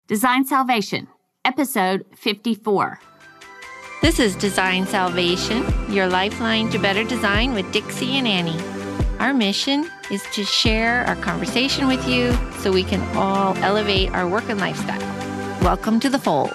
Design Salvation, episode 54. This is Design Salvation, your lifeline to better design with Dixie and Annie. Our mission is to share our conversation with you so we can all elevate our work and lifestyle. Welcome to the fold.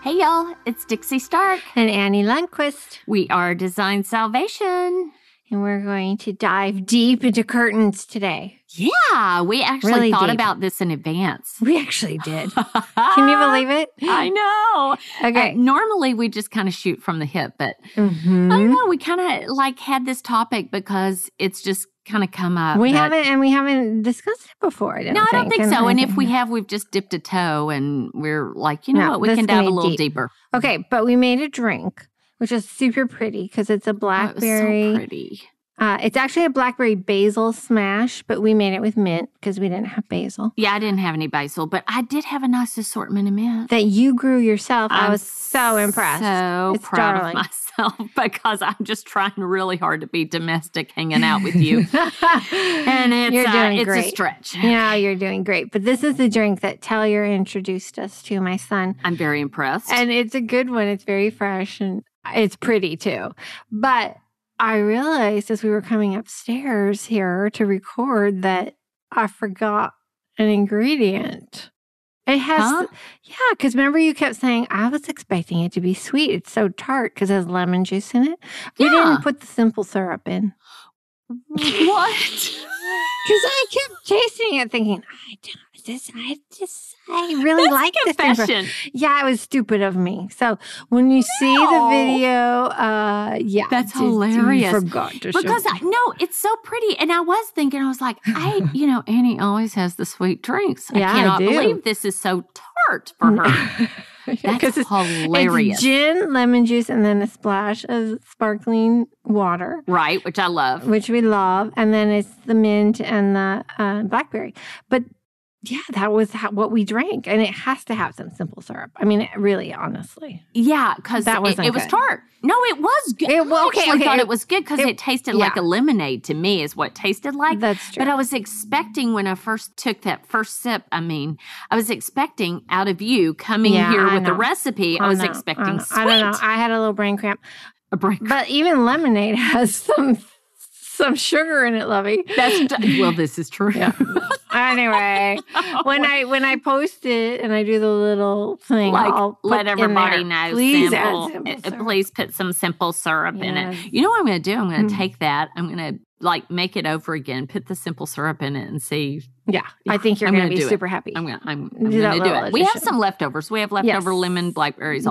Hey y'all, it's Dixie Stark. And Annie Lundquist. We are Design Salvation. And we're going to dive deep into curtains today. Yeah, we actually Really thought deep. about this in advance. We actually did. Can you believe it? I know. Okay. Normally we just kind of shoot from the hip, but I don't know. We kind of had this topic because it's just kind of come up. We haven't discussed it before. I don't think so. And if we have, we've just dipped a toe and we're like, you know what, we can dive a little deeper. Okay, but we made a drink, which is super pretty because it's a blackberry. It was so pretty. It's actually a blackberry basil smash, but we made it with mint because we didn't have basil. Yeah, I didn't have any basil, but I did have a nice assortment of mint. That you grew yourself. I was so impressed. So proud of myself because I'm just trying really hard to be domestic hanging out with you. And it's a stretch. Yeah, you're doing great. But this is the drink that Taylor introduced us to, my son. I'm very impressed. And it's a good one. It's very fresh and it's pretty too. But I realized as we were coming upstairs here to record that I forgot an ingredient. It has, because remember you kept saying, I was expecting it to be sweet. It's so tart because it has lemon juice in it. We didn't put the simple syrup in. What? Because I kept tasting it thinking, I really like this thing. Yeah, it was stupid of me. So when you see the video, that's hilarious. You forgot to show because it's so pretty. And I was thinking, I was like, Annie always has the sweet drinks. I cannot believe this is so tart for her. That's hilarious. It's gin, lemon juice, and then a splash of sparkling water. Right, which I love. Which we love. And then it's the mint and the blackberry. But yeah, that was what we drank. And it has to have some simple syrup. I mean, really, honestly. Yeah, because it was tart. No, it was good. I thought it was good because it tasted like a lemonade to me is what it tasted like. That's true. But I was expecting when I first took that first sip, I was expecting out of you coming here with the recipe, I was expecting sweet. I don't know. I had a little brain cramp. But even lemonade has some sugar in it, Lovey. This is true. Yeah. Anyway, when I post it and I do the little thing, I'll let everybody know. Please put some simple syrup in it. You know what I'm going to do? I'm going to take that. I'm going to make it over again. Put the simple syrup in it and see. Yeah, I think you're going to be super happy. I'm going to do it. We have some leftovers. We have leftover lemon blackberries.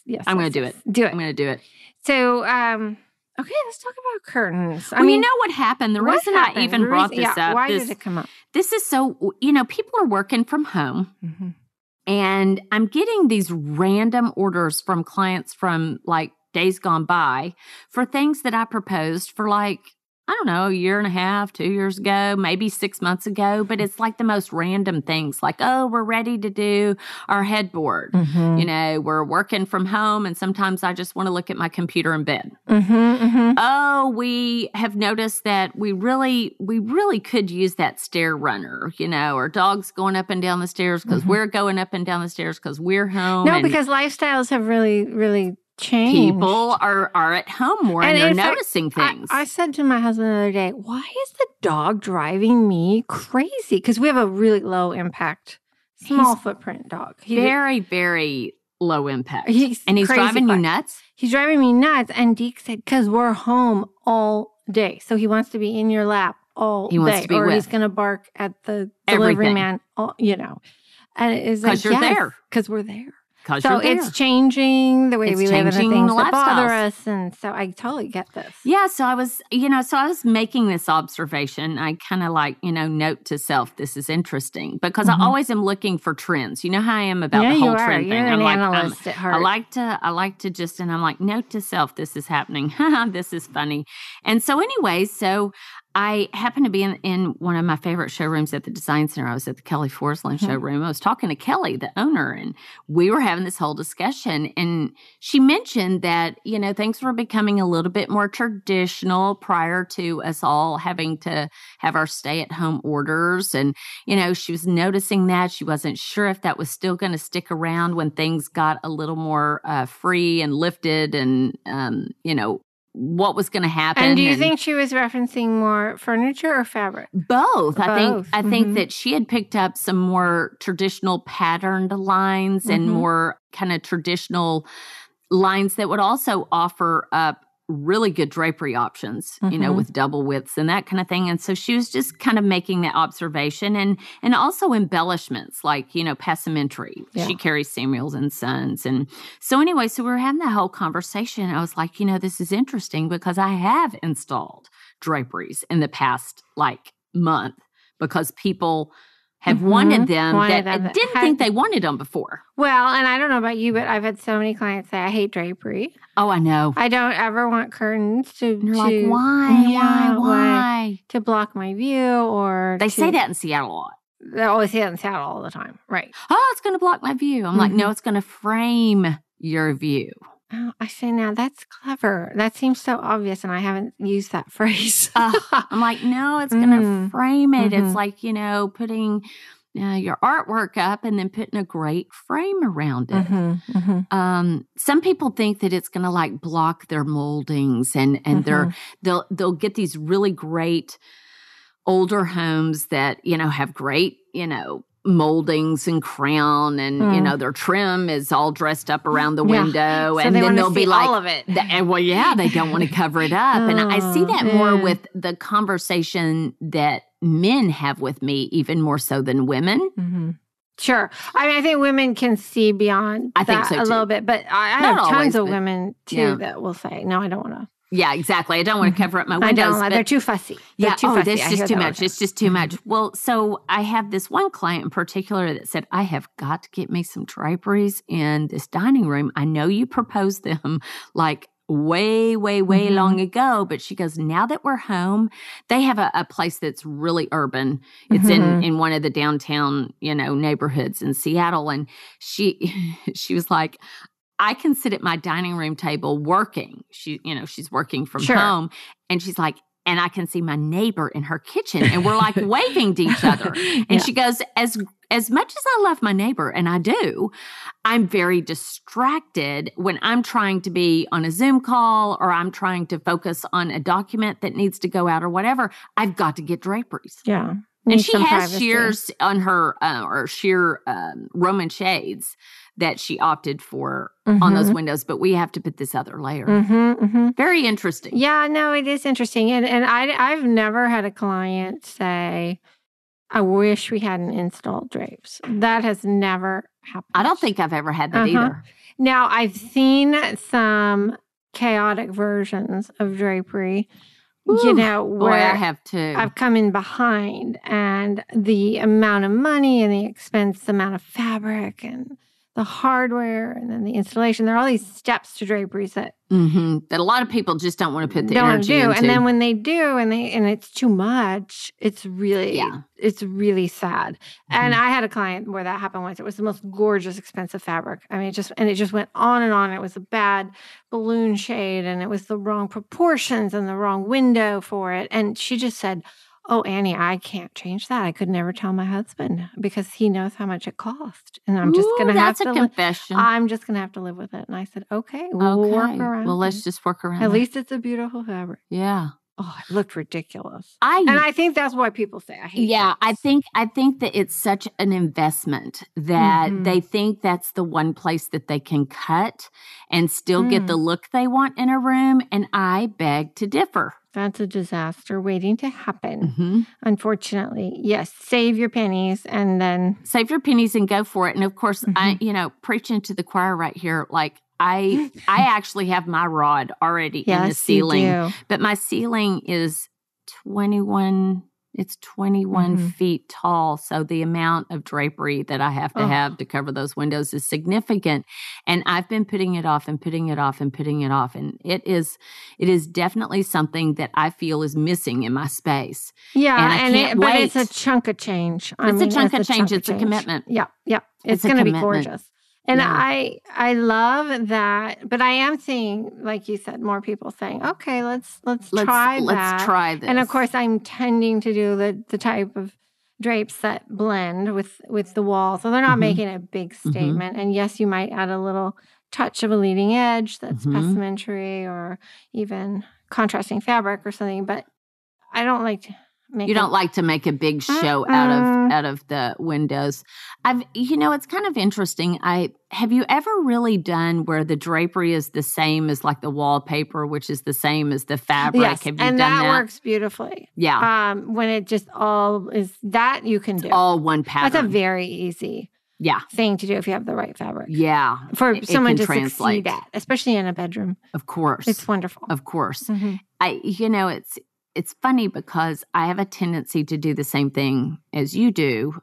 Yes. I'm going to do it. I'm going to do it. So, okay, let's talk about curtains. You know what happened? The reason I even brought this up. Why did it come up? This is so, people are working from home. Mm-hmm. And I'm getting these random orders from clients from days gone by for things that I proposed for I don't know, a year and a half, 2 years ago, maybe 6 months ago, but it's the most random things we're ready to do our headboard. Mm-hmm. We're working from home and sometimes I just want to look at my computer in bed. Mm-hmm, mm-hmm. Oh, we have noticed that we really could use that stair runner, our dog's going up and down the stairs because we're going up and down the stairs because we're home. No, because lifestyles have really, really changed. People are at home more and they're noticing things. I said to my husband the other day, why is the dog driving me crazy? Because we have a really low impact, small footprint dog. Very, very low impact. He's driving you nuts? He's driving me nuts. And Deke said, because we're home all day. So he wants to be in your lap all day. Wants to be or he's going to bark at the delivery man, And it's because you're there. Because we're there. So it's changing the way we live and the things that bother us. And so I totally get this. Yeah. So I was, making this observation. I kind of note to self, this is interesting because I always am looking for trends. You know how I am about the whole trend thing. You're an analyst at heart. I like to just, and I'm note to self, this is happening. This is funny. And so anyway, I happened to be in one of my favorite showrooms at the Design Center. I was at the Kelly Forsland showroom. I was talking to Kelly, the owner, and we were having this whole discussion. And she mentioned that, things were becoming a little bit more traditional prior to us all having to have our stay-at-home orders. And, she was noticing that. She wasn't sure if that was still going to stick around when things got a little more free and lifted and, what was going to happen. And do you think she was referencing more furniture or fabric? Both. I think that she had picked up some more traditional patterned lines and more kind of traditional lines that would also offer up really good drapery options, with double widths and that kind of thing. And so she was just kind of making that observation and also embellishments like, passementerie. Yeah. She carries Samuels and Sons. And so anyway, so we were having that whole conversation. I was like, this is interesting because I have installed draperies in the past month because people have wanted them that didn't think they wanted them before. Well, and I don't know about you, but I've had so many clients say, I hate drapery. Oh, I know. I don't ever want curtains to like, why? To block my view or They say that in Seattle a lot. They always say that in Seattle all the time. Right. Oh, it's going to block my view. I'm like, no, it's going to frame your view. Oh, I say now, that's clever. That seems so obvious, and I haven't used that phrase. I'm like, no, it's going to frame it. It's like, putting your artwork up and then putting a great frame around it. Some people think that it's going to block their moldings and they'll get these really great older homes that, have great, moldings and crown and their trim is all dressed up around the window so and then they'll be like all of it. They don't want to cover it up. And I see that more with the conversation that men have with me, even more so than women. Sure. I think women can see beyond that a little bit, but I have tons of women too that will say, no, I don't want to. Yeah, exactly. I don't want to cover up my windows. I don't. They're too fussy. It's just too much. It's just too much. Well, so I have this one client in particular that said, I have got to get me some draperies in this dining room. I know you proposed them way long ago, but she goes, now that we're home, they have a place that's really urban. It's in one of the downtown, neighborhoods in Seattle. And she was like, I can sit at my dining room table working. She's working from home. And she's like, and I can see my neighbor in her kitchen. And we're waving to each other. And she goes, as much as I love my neighbor, and I do, I'm very distracted when I'm trying to be on a Zoom call or I'm trying to focus on a document that needs to go out or whatever. I've got to get draperies. Yeah. And she has shears on her, or sheer Roman shades that she opted for on those windows, but we have to put this other layer. Very interesting. Yeah, no, it is interesting. And I've never had a client say, I wish we hadn't installed drapes. That has never happened. I don't think I've ever had that either. Now, I've seen some chaotic versions of drapery. Where I have too. I've come in behind, and the amount of money and the expense, the amount of fabric and the hardware and then the installation. There are all these steps to draperies that a lot of people just don't want to put the energy into. And then when they do and it's too much, it's really sad. And I had a client where that happened once. It was the most gorgeous, expensive fabric. I mean, it just went on and on. It was a bad balloon shade and it was the wrong proportions and the wrong window for it. And she just said, oh, Annie, I can't change that. I could never tell my husband because he knows how much it cost. And I'm just going to have to confession. I'm just going to have to live with it. And I said, okay, we'll work around. Well, let's just work around. At least it's a beautiful fabric. Yeah. Oh, it looked ridiculous. And I think that's why people say I hate it. I think that it's such an investment that they think that's the one place that they can cut and still get the look they want in a room. And I beg to differ. That's a disaster waiting to happen. Unfortunately. Yes. Save your pennies and then. Save your pennies and go for it. And of course, I, preaching to the choir right here, I actually have my rod already in the ceiling, but my ceiling is 21 It's 21 feet tall. So the amount of drapery that I have to cover those windows is significant. And I've been putting it off and putting it off and putting it off. And it is definitely something that I feel is missing in my space. Yeah. And I can't wait. But it's a chunk of change. It's a chunk of change. It's a commitment. Yeah. Yeah. It's going to be gorgeous. And I love that, but I am seeing, like you said, more people saying, "Okay, let's try that. Let's try this." And of course, I'm tending to do the type of drapes that blend with the wall, so they're not making a big statement. And yes, you might add a little touch of a leading edge that's passementerie or even contrasting fabric or something. But I don't like to. You don't like to make a big show out of the windows. It's kind of interesting. Have you ever really done where the drapery is the same as like the wallpaper, which is the same as the fabric? Yes, have you done that? And that works beautifully. Yeah. When it just all is that you can do. All one pattern. That's a very easy thing to do if you have the right fabric. Yeah. For someone to succeed at, especially in a bedroom. Of course. It's wonderful. Of course. It's funny because I have a tendency to do the same thing as you do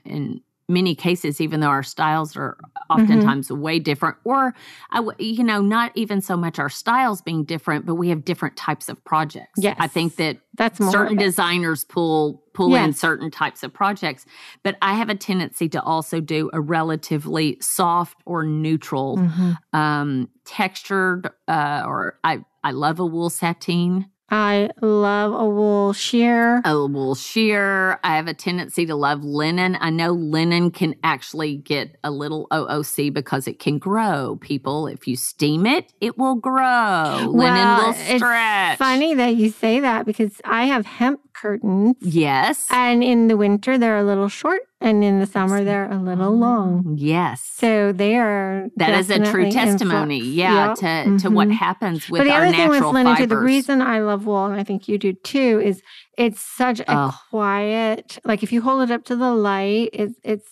in many cases, even though our styles are oftentimes way different. Or, not even so much our styles being different, but we have different types of projects. Yes. I think that's more certain designers pull in certain types of projects. But I have a tendency to also do a relatively soft or neutral textured, or I love a wool sateen. I love a wool sheer. I have a tendency to love linen. I know linen can actually get a little OOC because it can grow. People, if you steam it, it will grow. Linen will stretch. It's funny that you say that because I have hemp curtains. Yes. And in the winter, they're a little short. And in the summer, they're a little long. Yes. So they are That is a true testimony, to what happens with our natural fibers. But the other thing with linen, too, the reason I love wool, and I think you do too, is it's such a quiet, like if you hold it up to the light, it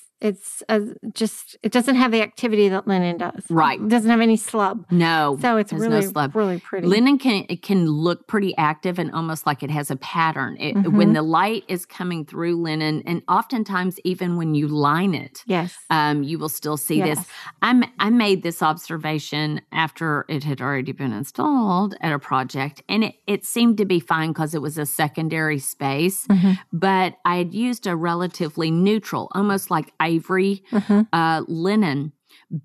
doesn't have the activity that linen does. Right. It doesn't have any slub. No. So it's really pretty. Linen can look pretty active and almost like it has a pattern. When the light is coming through linen, and oftentimes even when you line it, you will still see this. I made this observation after it had already been installed at a project, and it seemed to be fine because it was a secondary space, but I had used a relatively neutral, almost like ivory linen.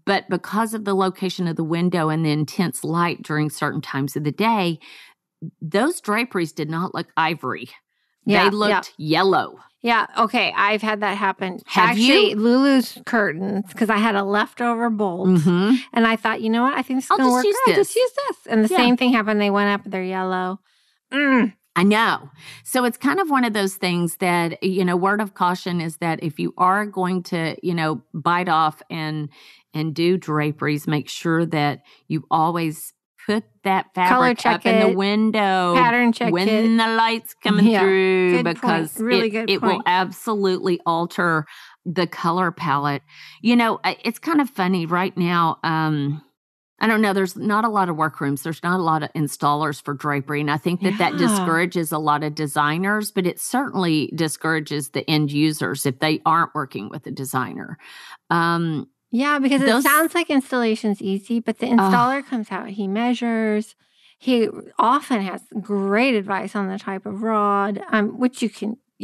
But because of the location of the window and the intense light during certain times of the day, those draperies did not look ivory. They looked yellow. Yeah, okay. I've had that happen. Have you? Lulu's curtains, because I had a leftover bolt. And I thought, you know what? I think this is going to work. I'll just use this. And the same thing happened. They went up, they're yellow. I know. So it's kind of one of those things that, word of caution is that if you are going to, bite off and do draperies, make sure that you always put that fabric up in the window. Pattern check when the light's coming through, because it will absolutely alter the color palette. It's kind of funny right now. I don't know. There's not a lot of workrooms. There's not a lot of installers for drapery. And I think that discourages a lot of designers, but it certainly discourages the end users if they aren't working with a designer. Because it sounds like installation's easy, but the installer comes out, he measures. He often has great advice on the type of rod, which you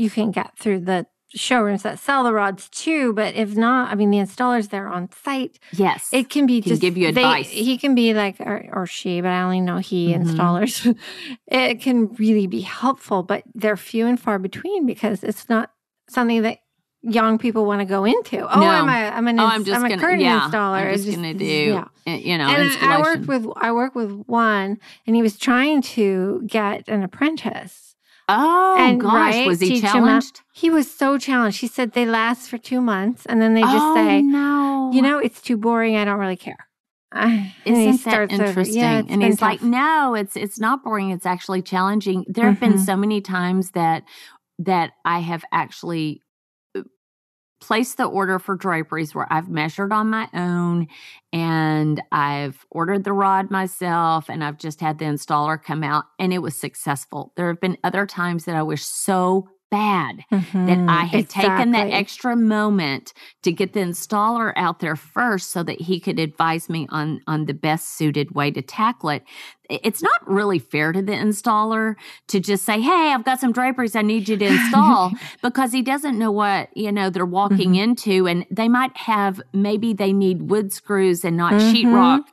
can get through the showrooms that sell the rods too, but if not, the installer's there on site. Yes. It can be give you advice. He can be like, or she, but I only know he installers. It can really be helpful, but they're few and far between because it's not something that young people want to go into. I'm a curtain installer. I'm just going to do, and installation. I work with one, and he was trying to get an apprentice. Oh, gosh. Was he challenged? He was so challenged. He said they last for 2 months, and then they just say, no. It's too boring. I don't really care. Isn't that interesting? And he's like, no, it's not boring. It's actually challenging. There have been so many times that I have actually placed the order for draperies where I've measured on my own and I've ordered the rod myself and I've just had the installer come out and it was successful. There have been other times that I wish so bad that I had taken that extra moment to get the installer out there first so that he could advise me on the best suited way to tackle it. It's not really fair to the installer to just say, hey, I've got some draperies I need you to install, because he doesn't know what, they're walking into. And they might have, maybe they need wood screws and not sheetrock,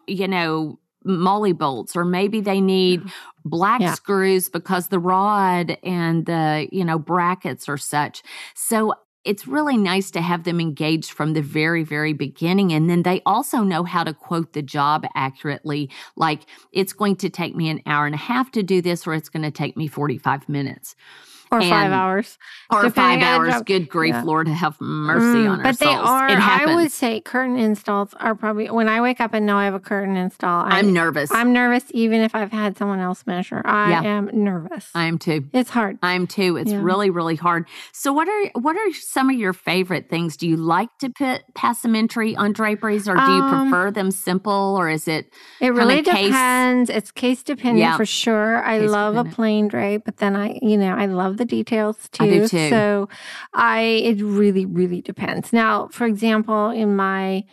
molly bolts, or maybe they need black screws because the rod and the, brackets or such. So it's really nice to have them engaged from the very, very beginning. And then they also know how to quote the job accurately. Like, it's going to take me an hour and a half to do this, or it's going to take me 45 minutes. Or 5 hours. Or 5 hours. Good grief, Lord, have mercy on our souls. But they are, it happens. I would say curtain installs are probably, when I wake up and know I have a curtain install, I'm nervous. I'm nervous even if I've had someone else measure. I am nervous. I am too. It's hard. I am too. It's really, really hard. So what are some of your favorite things? Do you like to put passementry on draperies, or do you prefer them simple, or is it It really depends. It's case dependent for sure. I love a plain drape, but then I love the details too. I do too. So it really, really depends. Now, for example, in my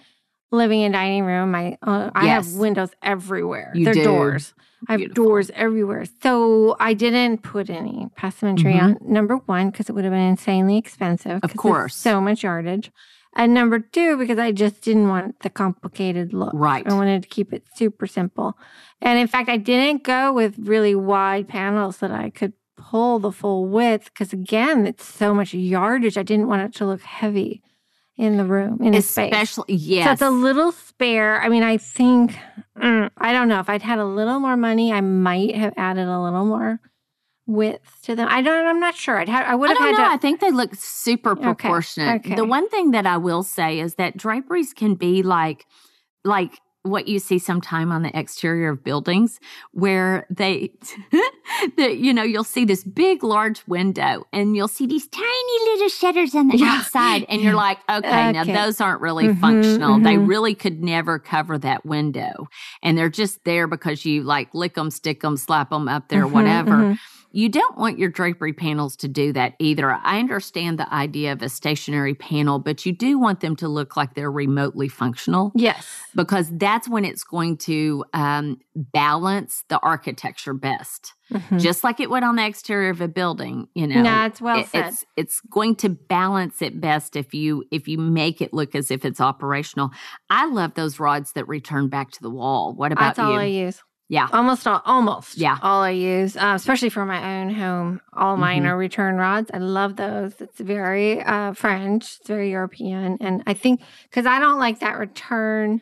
living and dining room, I have windows everywhere. They're doors. I have doors everywhere. So I didn't put any passementry on, number one, because it would have been insanely expensive. Of course. So much yardage. And number two, because I just didn't want the complicated look. Right. I wanted to keep it super simple. And in fact, I didn't go with really wide panels that I could pull the full width, because again, it's so much yardage. I didn't want it to look heavy in the room, in a space. Especially, yes. So it's a little spare. I mean, I think, I don't know. If I'd had a little more money, I might have added a little more width to them. I'm not sure. I would have had to. I think they look super proportionate. Okay. The one thing that I will say is that draperies can be like what you see sometime on the exterior of buildings, where you'll see this big, large window, and you'll see these tiny little shutters on the outside, and you're like, okay, now those aren't really functional. They really could never cover that window, and they're just there because you lick them, stick them, slap them up there, whatever. You don't want your drapery panels to do that either. I understand the idea of a stationary panel, but you do want them to look like they're remotely functional. Yes. Because that's when it's going to balance the architecture best. Just like it would on the exterior of a building, No, it's well said. It's going to balance it best if you make it look as if it's operational. I love those rods that return back to the wall. What about you? That's all I use. Yeah. Almost all I use, especially for my own home. All mine are return rods. I love those. It's very French. It's very European. And I think, because I don't like that return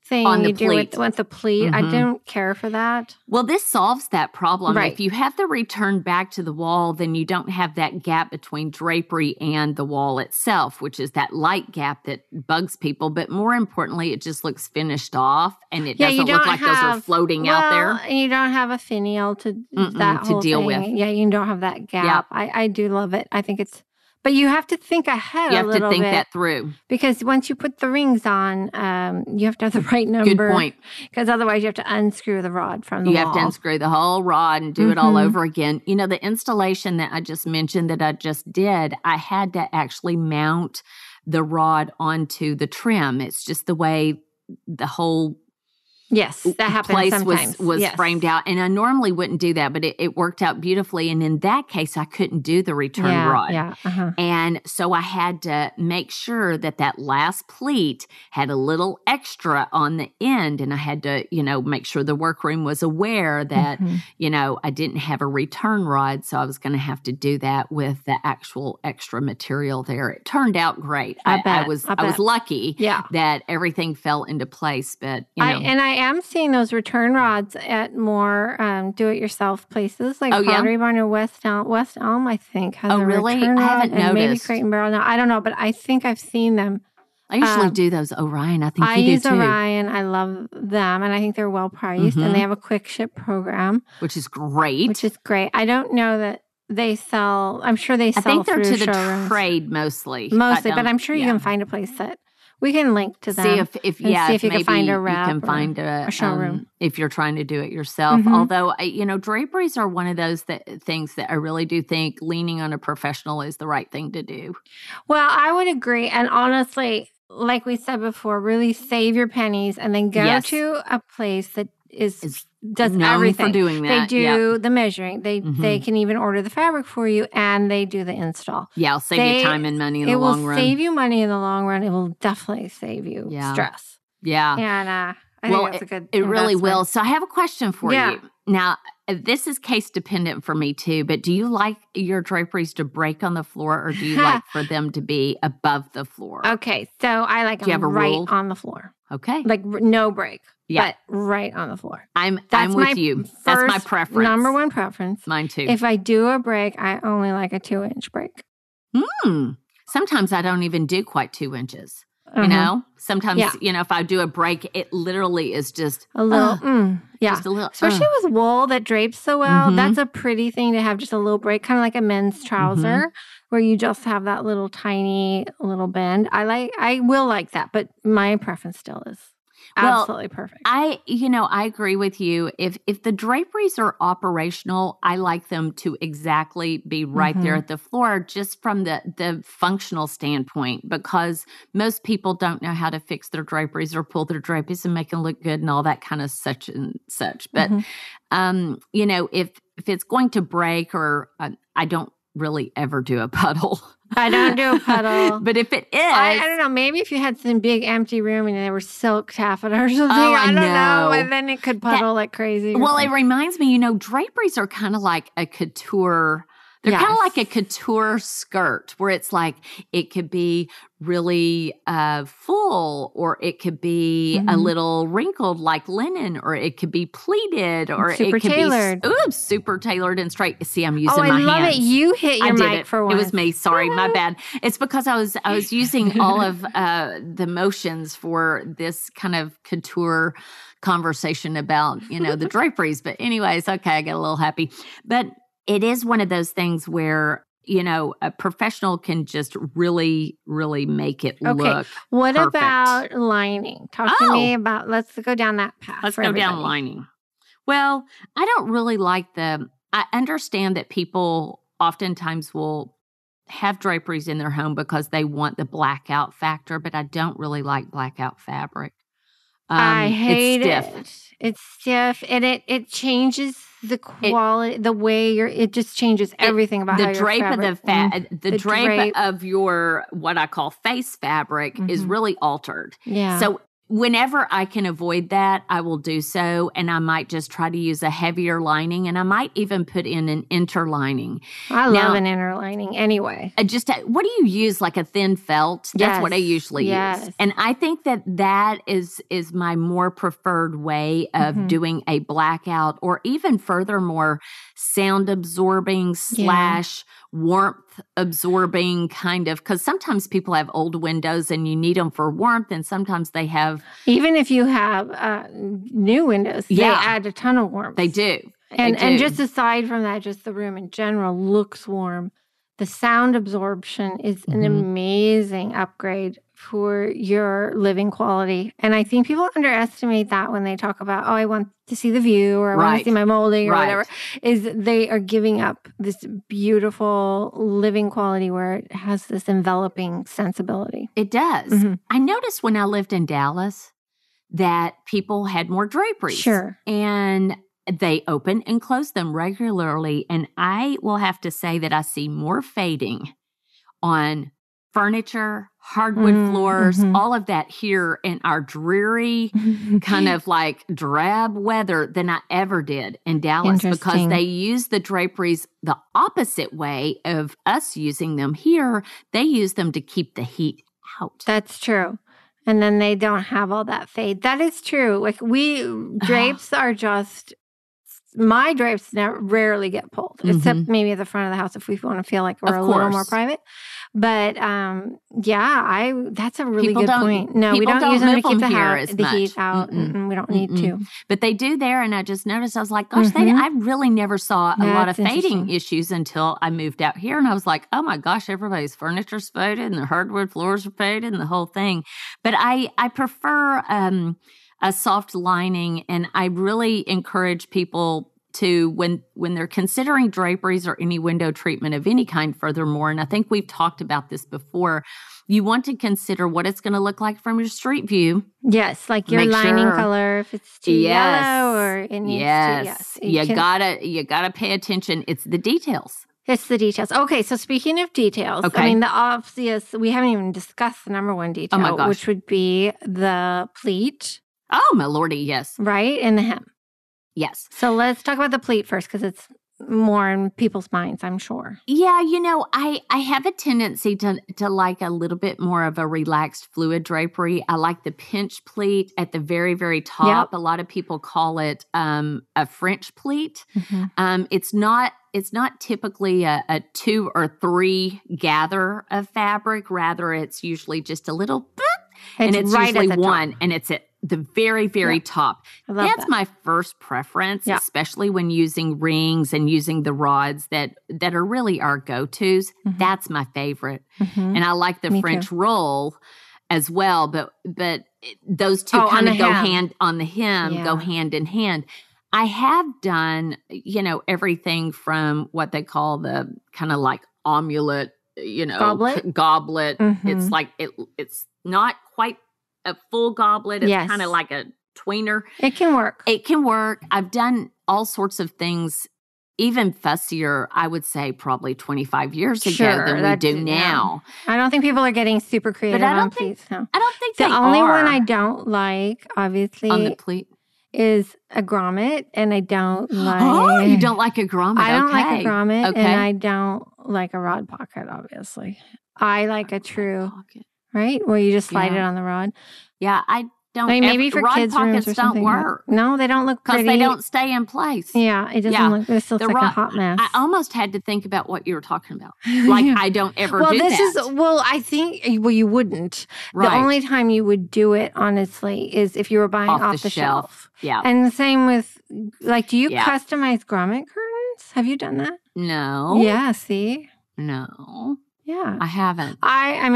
thing on the you do pleat. with the pleat. I don't care for that. Well, this solves that problem. Right. If you have the return back to the wall, then you don't have that gap between drapery and the wall itself, which is that light gap that bugs people. But more importantly, it just looks finished off, and it doesn't look like those are floating out there. And you don't have a finial to deal with. Yeah, you don't have that gap. Yep. I do love it. I think it's... But you have to think ahead a little bit. You have to think that through. Because once you put the rings on, you have to have the right number. Good point. Because otherwise you have to unscrew the rod from the wall. You have to unscrew the whole rod and do it all over again. The installation that I just mentioned that I just did, I had to actually mount the rod onto the trim. It's just the way the whole... Yes, that happens place sometimes. was framed out. And I normally wouldn't do that, but it worked out beautifully. And in that case, I couldn't do the return rod. Yeah, And so I had to make sure that last pleat had a little extra on the end. And I had to, make sure the workroom was aware that, I didn't have a return rod. So I was going to have to do that with the actual extra material there. It turned out great. I was lucky that everything fell into place. But, I am seeing those return rods at more do-it-yourself places, like Pottery Barn or West Elm, I think, has a return rod. I haven't noticed. Maybe Crate and Barrel. Now, I don't know, but I think I've seen them. I usually do those Orion. I think you do too. I use Orion. I love them, and I think they're well priced, and they have a quick ship program. Which is great. I don't know that they sell. I'm sure they sell. I think they're through to the showrooms. trade mostly. But I'm sure you can find a place that We can link to them. See if you can find a rep, you can find a showroom if you're trying to do it yourself. Although draperies are one of those things that I really do think leaning on a professional is the right thing to do. Well, I would agree, and honestly, like we said before, really save your pennies and then go to a place that does known everything. For doing that. They do the measuring. They can even order the fabric for you, and they do the install. Yeah, it'll save you time and money in the long run. It will save you money in the long run. It will definitely save you stress. Yeah. And I think that's a good It really will. So I have a question for you. Now, this is case dependent for me too, but do you like your draperies to break on the floor, or do you like for them to be above the floor? Okay, so I like them right on the floor. Okay. Like no break. Yeah. But right on the floor. I'm with you. That's my preference. Number one preference. Mine too. If I do a break, I only like a 2-inch break. Sometimes I don't even do quite 2 inches. Sometimes, if I do a break, it literally is just a little, just a little. Especially with wool that drapes so well. That's a pretty thing to have, just a little break, kind of like a men's trouser where you just have that little tiny little bend. I will like that, but my preference still is absolutely perfect. I agree with you. If the draperies are operational, I like them to exactly be right there at the floor, just from the functional standpoint, because most people don't know how to fix their draperies or pull their draperies and make them look good and all that kind of such and such. But, if it's going to break, or I don't really ever do a puddle. I don't do a puddle. But if it is... I don't know. Maybe if you had some big empty room and there were silk taffeta or something. I don't know. And then it could puddle like crazy. Well, it reminds me, draperies are kind of like a couture... They're kind of like a couture skirt, where it's like it could be really full, or it could be a little wrinkled like linen, or it could be pleated, or super it could tailored. be super tailored and straight. See, I'm using my hands. I love it. You hit your mic for once. It was me. Sorry, my bad. It's because I was using all of the motions for this kind of couture conversation about the draperies. But anyways, okay, I got a little happy, but. It is one of those things where, a professional can just really, really make it look What perfect. About lining? Talk to me about, let's go down that path. Let's go down lining. Well, I don't really like I understand that people oftentimes will have draperies in their home because they want the blackout factor, but I don't really like blackout fabric. I hate it's stiff. It's stiff, and it changes the quality, the way it just changes everything about the how drape your fabric, of the drape of your what I call face fabric is really altered. Yeah. So whenever I can avoid that, I will do so, and I might just try to use a heavier lining, and I might even put in an interlining. I love an interlining anyway. What do you use, like a thin felt? That's what I usually use. And I think that is my more preferred way of doing a blackout, or even furthermore, sound absorbing / warmth absorbing kind of, because sometimes people have old windows and you need them for warmth, and sometimes they have... Even if you have new windows, they add a ton of warmth. They do. And just aside from that, just the room in general looks warm. The sound absorption is an amazing upgrade for your living quality. And I think people underestimate that when they talk about, I want to see the view, or I want to see my molding, or whatever, is they are giving up this beautiful living quality where it has this enveloping sensibility. It does. I noticed when I lived in Dallas that people had more draperies. Sure. And they open and close them regularly. And I will have to say that I see more fading on furniture, hardwood floors, all of that here in our dreary kind of like drab weather than I ever did in Dallas, because they use the draperies the opposite way of us using them here. They use them to keep the heat out. That's true. And then they don't have all that fade. That is true. Like drapes are just my drapes rarely get pulled, except maybe at the front of the house if we want to feel like we're a little more private. But that's a really good point. No, we don't use them to keep the heat out. We don't need to. But they do there, and I just noticed, I was like, gosh, I really never saw a lot of fading issues until I moved out here. And I was like, oh my gosh, everybody's furniture's faded and the hardwood floors are faded and the whole thing. But I prefer a soft lining, and I really encourage people to, when they're considering draperies or any window treatment of any kind furthermore, and I think we've talked about this before, you want to consider what it's going to look like from your street view. Yes, like your lining color, if it's too yellow or it needs to. Yes, you gotta pay attention. It's the details. It's the details. Okay, so speaking of details, I mean, the obvious, we haven't even discussed the number one detail, which would be the pleat. Oh, my lordy, yes. Right, and the hem. Yes. So let's talk about the pleat first, because it's more in people's minds, I'm sure. Yeah, I have a tendency to like a little bit more of a relaxed fluid drapery. I like the pinch pleat at the very, very top. A lot of people call it a French pleat. It's not typically a 2 or 3 gather of fabric. Rather, it's usually just a little, and it's right usually one, and it's at the very, very top. That's my first preference, especially when using rings and using the rods that are really our go-tos. That's my favorite. And I like the French roll as well, but those two kind of go hand on the hem, go hand in hand. I have done, everything from what they call the kind of like omelet, goblet. It's like, it's not quite a full goblet. It's kind of like a tweener. It can work. I've done all sorts of things, even fussier, I would say probably 25 years ago than we do now. I don't think people are getting super creative on pleats now. I don't think the only one I don't like, obviously, on the pleat is a grommet, and I don't like... Oh, you don't like a grommet. I don't like a grommet, and I don't like a rod pocket, obviously. I like a true... pocket. Right? Where you just slide it on the rod. Yeah, I don't... maybe for rod kids' pockets rooms or don't something. work. No, they don't look pretty. Because they don't stay in place. Yeah, it doesn't look... This looks like a hot mess. I almost had to think about what you were talking about. Like, I don't ever do that. I think... Well, you wouldn't. Right. The only time you would do it, honestly, is if you were buying off the shelf. Yeah. And the same with... Like, do you customize grommet curtains? Have you done that? No. Yeah, see? No. Yeah. I haven't. I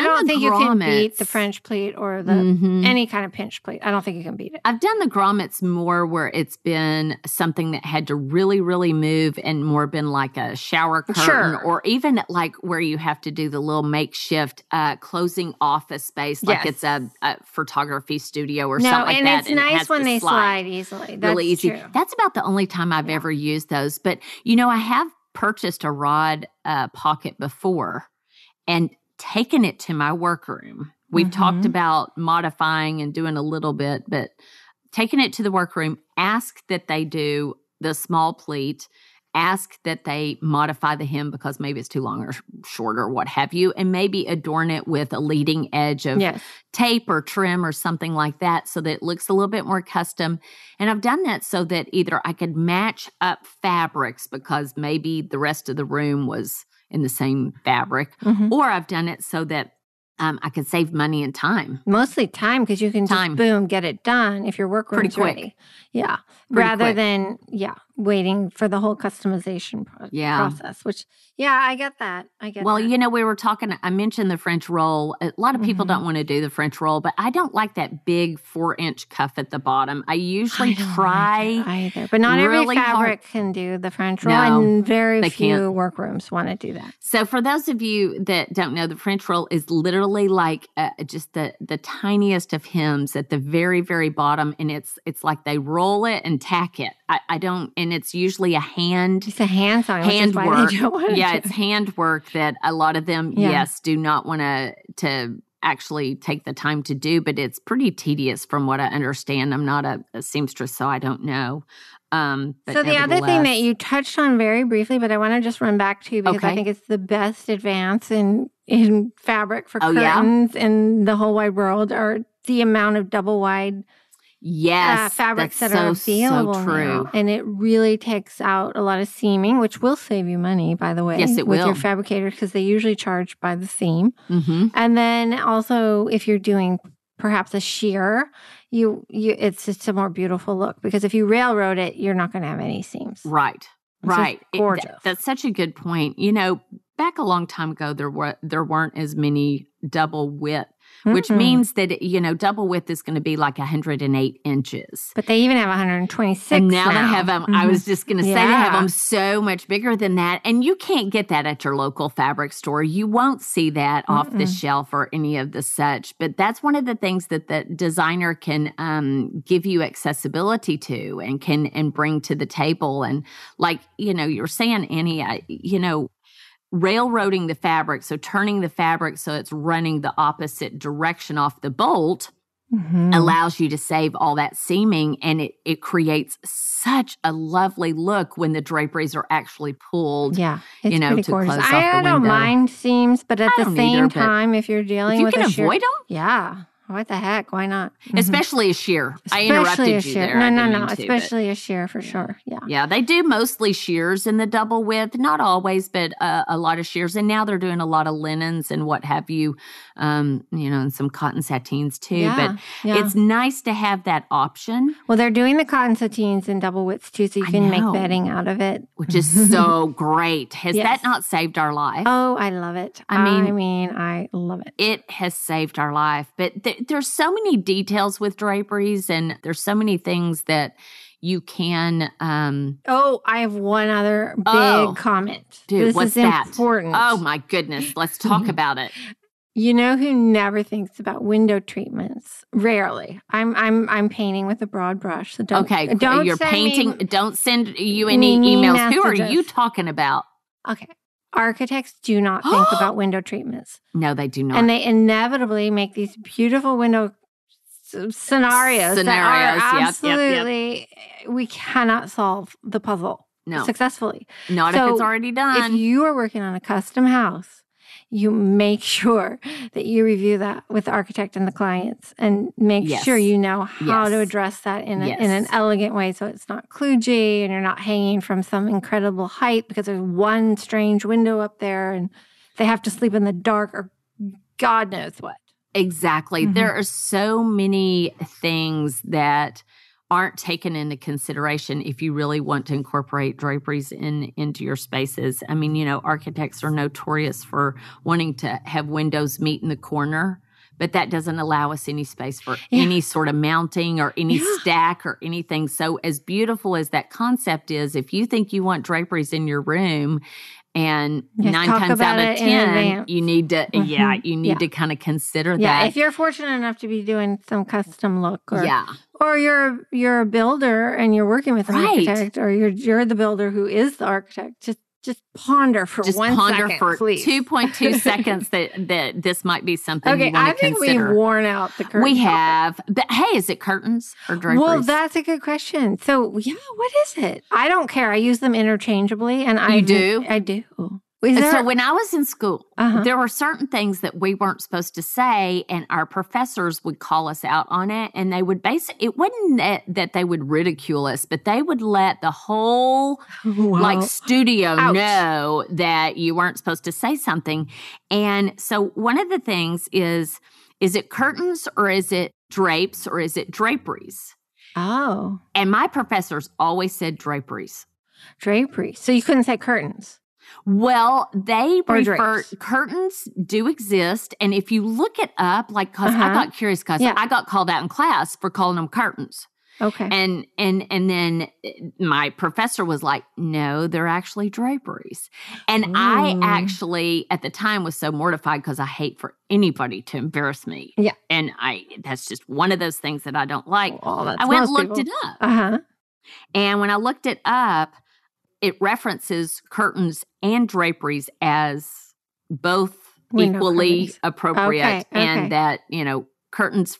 don't think you can beat the French pleat or the any kind of pinch pleat. I don't think you can beat it. I've done the grommets more where it's been something that had to really, really move and more been like a shower curtain or even like where you have to do the little makeshift closing office space like it's a photography studio or something like that. And it's nice when they slide easily. That's really easy. True. That's about the only time I've ever used those. But, I have purchased a rod pocket before and taken it to my workroom. We've talked about modifying and doing a little bit, but taking it to the workroom, ask that they do the small pleat, ask that they modify the hem because maybe it's too long or short or what have you, and maybe adorn it with a leading edge of tape or trim or something like that so that it looks a little bit more custom. And I've done that so that either I could match up fabrics because maybe the rest of the room was in the same fabric, or I've done it so that I could save money and time. Mostly time because you can just, boom, get it done if your workroom's ready. Yeah. Rather than, waiting for the whole customization process, which, I get that. Well, we were talking, I mentioned the French roll. A lot of people don't want to do the French roll, but I don't like that big 4-inch cuff at the bottom. I usually try like either, but not every fabric can do the French roll, and very few workrooms want to do that. So for those of you that don't know, the French roll is literally like just the tiniest of hems at the very, very bottom, and it's like they roll it and tack it. I don't, and it's usually a hand. It's a hand sewing, handwork. It's handwork that a lot of them, do not want to actually take the time to do, but it's pretty tedious from what I understand. I'm not a seamstress, so I don't know. But so the other thing that you touched on very briefly, but I want to just run back to because I think it's the best advance in fabric for curtains in the whole wide world, are the amount of double wide Yes, fabrics that's that are so available true. now. And it really takes out a lot of seaming, which will save you money, by the way. Yes, it with will. your fabricator, because they usually charge by the seam. Mm-hmm. And then also, if you're doing perhaps a sheer, it's just a more beautiful look, because if you railroad it, you're not going to have any seams. Right. It's Right. gorgeous. That's such a good point. Back a long time ago, there weren't as many double width, which means that, double width is going to be like 108 inches. But they even have 126 And now they have them. I was just going to say, they have them Yeah. so much bigger than that. And you can't get that at your local fabric store. You won't see that off the shelf or any of the such. But that's one of the things that the designer can give you accessibility to and bring to the table. And like, you're saying, Annie, railroading the fabric, so turning the fabric so it's running the opposite direction off the bolt, allows you to save all that seaming, and it creates such a lovely look when the draperies are actually pulled. Yeah, it's pretty to gorgeous. close off the I don't window. mind seams, but at I the don't same either, but time, if you're dealing If you with can a sheer, avoid them, yeah, what the heck? Why not? especially a sheer. I Especially interrupted a you sheer. there. I No, didn't mean to, especially a sheer for sure. Yeah. Yeah, they do mostly sheers in the double width. Not always, but a lot of sheers. And now they're doing a lot of linens and what have you, and some cotton satines too. Yeah, but it's nice to have that option. Well, they're doing the cotton satines in double widths too, so you can make bedding out of it. Which is so great. Has Yes. that not saved our life? Oh, I love it. I mean, I love it. It has saved our life. But there's so many details with draperies, and there's so many things that you can... I have one other big comment. Dude, this what's is that? important. Oh, my goodness. Let's talk about it. You know who never thinks about window treatments? Rarely. I'm painting with a broad brush. So don't. Okay, don't you're send painting. me Don't send you any mean emails. Who are messages. you talking about? Okay. Architects do not think about window treatments. No, they do not. And they inevitably make these beautiful window scenarios that are yep. absolutely, we cannot solve the puzzle successfully. Not if it's already done. If you are working on a custom house, you make sure that you review that with the architect and the clients, and make sure you know how to address that in an elegant way, so it's not kludgy and you're not hanging from some incredible height because there's one strange window up there and they have to sleep in the dark or God knows what. Exactly. There are so many things that aren't taken into consideration if you really want to incorporate draperies into your spaces. I mean, architects are notorious for wanting to have windows meet in the corner, but that doesn't allow us any space for any sort of mounting or any stack or anything. So as beautiful as that concept is, if you think you want draperies in your room, and 9 times out of 10, you need to, to kind of consider that. Yeah, if you're fortunate enough to be doing some custom look, or you're a builder and you're working with an architect, or you're the builder who is the architect, just ponder for 1 second, for please. 2.2 seconds that this might be something you want to consider. I think we've worn out the curtain. We have. But hey, is it curtains or draperies? Well, that's a good question. So, what is it? I don't care. I use them interchangeably. And I do? I do. So when I was in school, there were certain things that we weren't supposed to say, and our professors would call us out on it, and they would it wasn't that they would ridicule us, but they would let the whole studio know that you weren't supposed to say something. And so one of the things is it curtains or is it drapes or is it draperies? Oh. And my professors always said draperies. Draperies. So you couldn't say curtains. Well, they refer curtains do exist, and if you look it up, because I got curious, because I got called out in class for calling them curtains. Okay, and then my professor was like, "No, they're actually draperies," and I actually at the time was so mortified because I hate for anybody to embarrass me. Yeah, and that's just one of those things that I don't like. Well, I went and looked it up, and when I looked it up, it references curtains and draperies as both equally appropriate, and that, curtains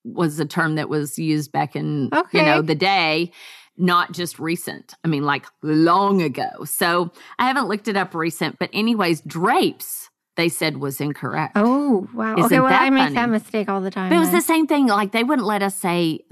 was a term that was used back in, the day, not just recent. I mean, long ago. So I haven't looked it up recent, but anyways, drapes they said was incorrect. Oh, wow. Isn't okay, well, that I make funny? that mistake all the time. But it was then. the same thing. Like they wouldn't let us say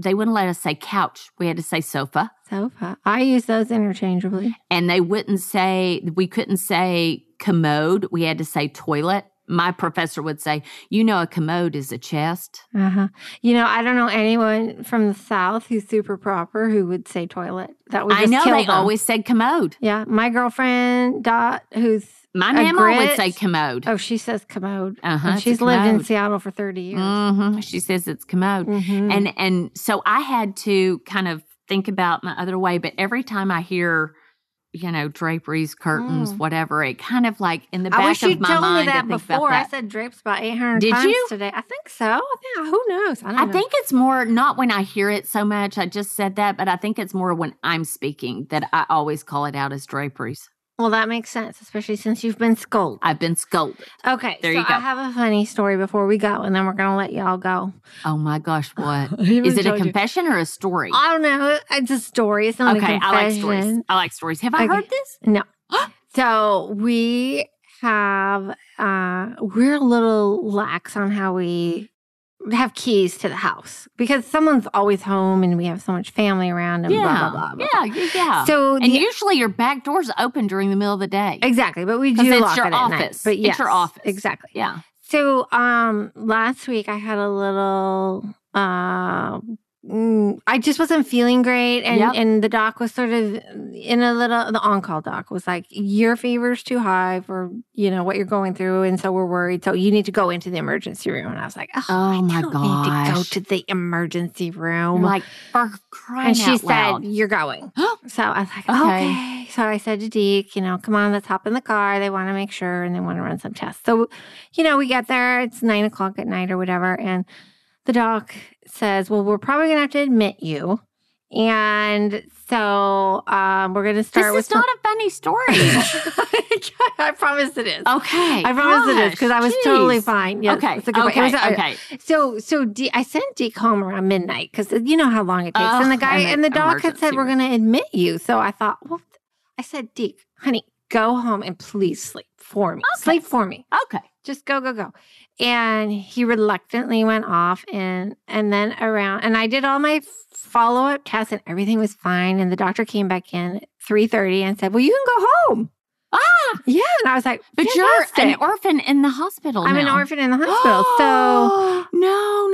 couch. We had to say sofa. Sofa. I use those interchangeably. And we couldn't say commode. We had to say toilet. My professor would say, a commode is a chest. Uh-huh. I don't know anyone from the South who's super proper who would say toilet. That would just kill they them. always said commode. Yeah. My girlfriend, Dot, who's my mama would say commode. Oh, she says commode. Uh-huh. And she's lived in Seattle for 30 years. Mm-hmm. She says it's commode. Mm-hmm. And so I had to kind of think about my other way. But every time I hear, draperies, curtains, whatever, it kind of like in the back of my mind. I wish you told me that to think before. about that. I said drapes about 800 Did times you? today. I think so. Yeah, who knows? I don't know. I think it's more not when I hear it so much. I just said that, but I think it's more when I'm speaking that I always call it out as draperies. Well, that makes sense, especially since you've been scolded. I've been scolded. Okay, there you go. I have a funny story before we go, and then we're going to let y'all go. Oh my gosh, what? Is it a confession or a story? I don't know. It's a story. It's not a confession. I like stories. Have I heard this? No. So we have, we're a little lax on how we have keys to the house because someone's always home and we have so much family around and blah, blah, blah, blah. Yeah. So usually your back door's open during the middle of the day. Exactly. But we do lock it at night. But yes, it's your office. Exactly. Yeah. So last week I had a little I just wasn't feeling great. And the doc was sort of the on-call doc was like, your fever's too high for, what you're going through. And so we're worried. So you need to go into the emergency room. And I was like, I don't need to go to the emergency room. Like, for crying and she out loud. said, you're going. So I was like, okay. So I said to Deke, come on, let's hop in the car. They want to make sure and they want to run some tests. So, we get there. It's 9:00 at night or whatever. And the doc says, well, we're probably going to have to admit you. And so we're going to start with... This is not a funny story. I promise it is. Okay. I promise it is because I was totally fine. Yes, okay. It's a good point. Okay. So I sent Deke home around midnight because you know how long it takes. And the doc had said, we're going to admit you. So I thought, I said, Deke, honey, go home and please sleep for me. Okay. Sleep for me. Okay. Just go. And he reluctantly went off and then around. And I did all my follow-up tests and everything was fine. And the doctor came back in at 3:30 and said, well, you can go home. Yeah. And I was like, but fantastic. You're an orphan in the hospital I'm an orphan in the hospital. So No.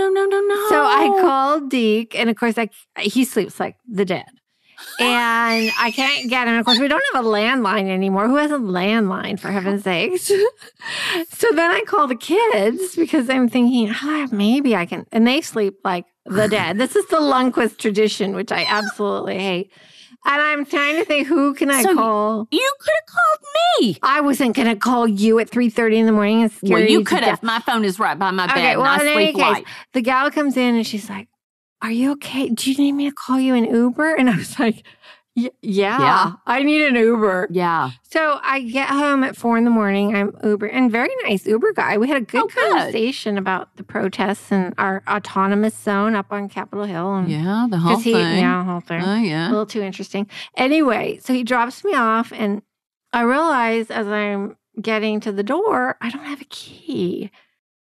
So I called Deke. And of course, he sleeps like the dead. And I can't get him. Of course, we don't have a landline anymore. Who has a landline, for heaven's sakes? So then I call the kids because I'm thinking, maybe I can. And they sleep like the dead. This is the Lundquist tradition, which I absolutely hate. And I'm trying to think, who can I call? You could have called me. I wasn't going to call you at 3:30 in the morning and scare you. Well, you could have. My phone is right by my bed. Okay, well, and I sleep light. The gal comes in and she's like, are you okay? Do you need me to call you an Uber? And I was like, yeah, I need an Uber. Yeah. So I get home at 4 a.m. I'm Uber and very nice Uber guy. We had a good conversation about the protests and our autonomous zone up on Capitol Hill. And the whole thing. The whole thing. Oh, yeah. A little too interesting. Anyway, so he drops me off and I realize as I'm getting to the door, I don't have a key.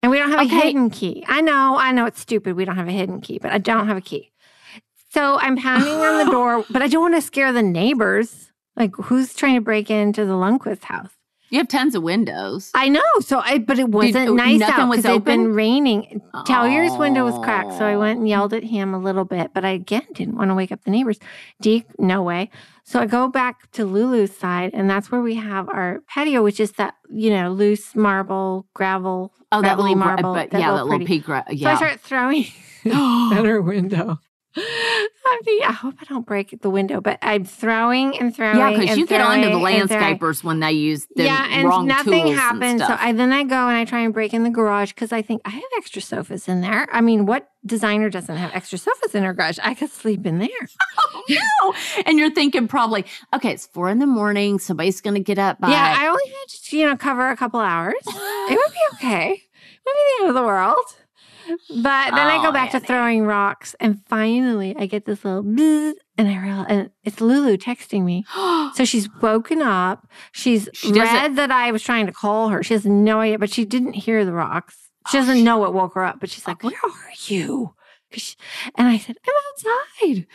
And we don't have a hidden key. I know it's stupid. We don't have a hidden key, but I don't have a key. So I'm pounding on the door, but I don't want to scare the neighbors. Like, who's trying to break into the Lundquist house? You have tons of windows. I know. But it wasn't nice out because it had been raining. Tellier's window was cracked, so I went and yelled at him a little bit. But I, again, didn't want to wake up the neighbors. Deke, no way. So I go back to Lulu's side, and that's where we have our patio, which is that, loose marble, gravel, gravelly marble. That little pea gravel. So I start throwing at her window. I hope I don't break the window, but I'm throwing and throwing. Yeah, because you get onto the landscapers when they use the wrong tools. Nothing happens. And stuff. So then I go and I try and break in the garage because I think I have extra sofas in there. I mean, what designer doesn't have extra sofas in her garage? I could sleep in there. Oh, no. And you're thinking probably, okay, it's 4 a.m. Somebody's going to get up by. Yeah, I only had to, cover a couple hours. It would be okay. It would be the end of the world. But then I go back to throwing rocks, and finally I get this little bzz, And I realized, and it's Lulu texting me. So she's woken up. She read that I was trying to call her. She has no idea, but she didn't hear the rocks. She doesn't know what woke her up, but she's like, where are you? And I said, I'm outside.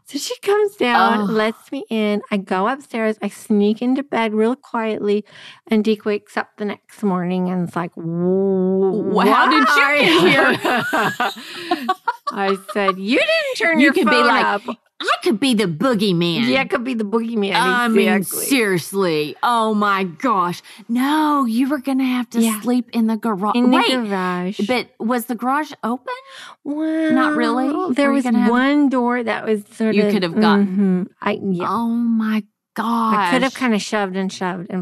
So she comes down, lets me in. I go upstairs. I sneak into bed real quietly. And Deke wakes up the next morning and is like, how did you get here? I said, you didn't turn your phone up. I could be the boogeyman. Yeah, I could be the boogeyman. I mean, seriously. Oh, my gosh. No, you were going to have to sleep in the garage. In the garage. But was the garage open? Well, not really. There was one door that was sort of... You could have gotten... Oh, my gosh. I could have kind of shoved and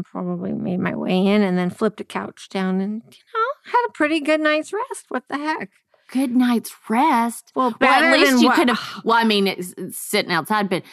probably made my way in and then flipped a couch down and, had a pretty good night's rest. What the heck? Good night's rest. Well, at least you could have. Well, I mean, it's sitting outside, but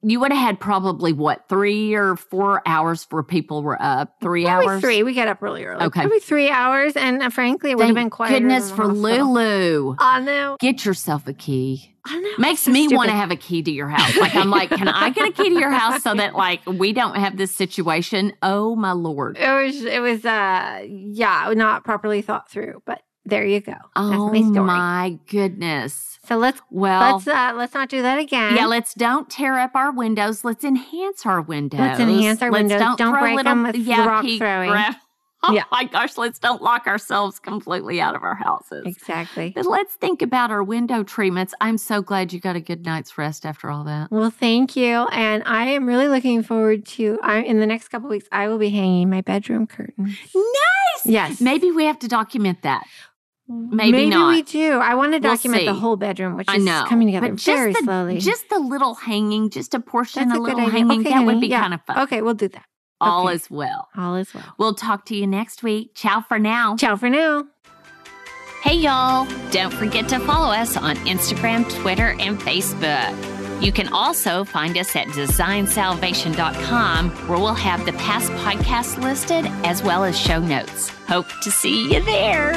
you would have had probably 3 or 4 hours before people were up. 3 hours. 3. We got up really early. Okay, probably 3 hours, and frankly, it would have been quieter. Goodness for Lulu. I know. Get yourself a key. I know. Makes me want to have a key to your house. I'm like, can I get a key to your house so that we don't have this situation? Oh my Lord. It was not properly thought through, but. There you go. That's my story. My goodness. So let's not do that again. Yeah, don't tear up our windows. Let's enhance our windows. Windows. Don't break them with rock throwing. My gosh, let's don't lock ourselves completely out of our houses. Exactly. But let's think about our window treatments. I'm so glad you got a good night's rest after all that. Well, thank you. And I am really looking forward to, in the next couple of weeks, I will be hanging my bedroom curtains. Nice. Yes. Maybe we have to document that. Maybe not. We do. I want to document the whole bedroom, which is coming together very slowly. Just the little hanging, just a portion, a little hanging. Okay, that would be kind of fun. Okay, we'll do that. All is well. All is well. We'll talk to you next week. Ciao for now. Ciao for now. Hey, y'all. Don't forget to follow us on Instagram, Twitter, and Facebook. You can also find us at designsalvation.com, where we'll have the past podcasts listed as well as show notes. Hope to see you there.